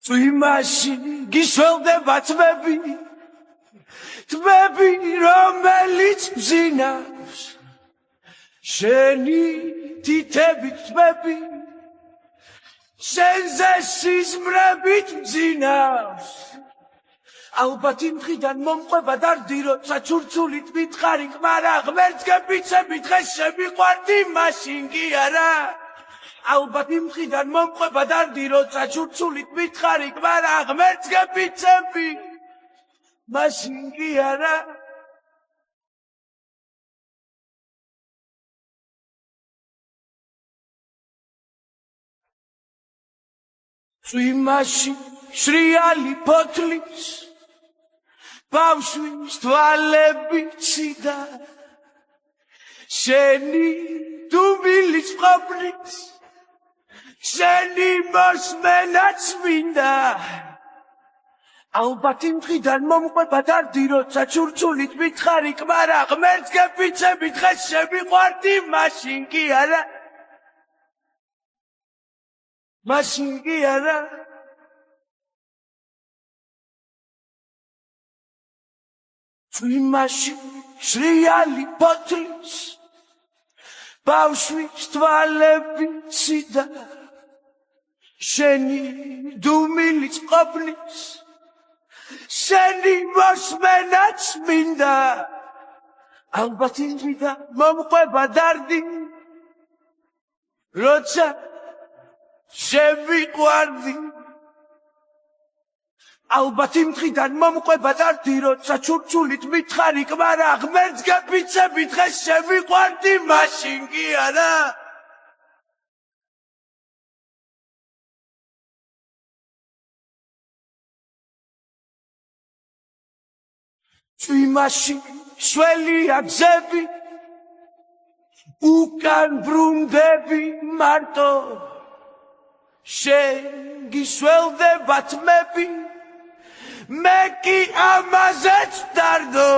წვიმაში გისველდება თმები რომელიც მძინავს შენი თითებით თმები შენზე სიზმრებით მძინავს ალბათ იმ დღიდან მომყვება დარდი როცა ჩურჩულით მითხარი კმარა ღმერთს გეპიცები დღეს შემიყვარდი მაშინ კი არა ალბათ იმ დღიდან მომყვება დარდი როცა ჩურჩულით მითხარი კმარა ღმერთს გეპიცები მაშინ კი არა წვიმაში შრიალი ფოთლის ბავშვის თვალები ციდა შენი დუმილის ყოფნის შენი მოსმენაც მინდა ალბათ იმ დღიდან მომყვება დარდი როცა ჩურჩულით მითხარი კმარა ღმერთს გეპიცები დღეს შემიყვარდი მაშინ კი არა მაშინ კი არა წვიმაში შრიალი ფოთლის ბავშვის თვალები ციდა შენი დუმილის ყოფნის შენი მოსმენაც მინდა ალბათ იმ დღიდან მომყვება დარდი როცა შემიყვარდი ალბათ იმ დღიდან მომყვება დარდი როცა ჩურჩულით მითხარი კმარა ღმერთს გეპიცები დღეს შემიყვარდი მაშინ კი არა წვიმაში შველია გზები უკან ბრუნდები მარტო შენ გისველდება თმები მე კი ამაზეც დარდო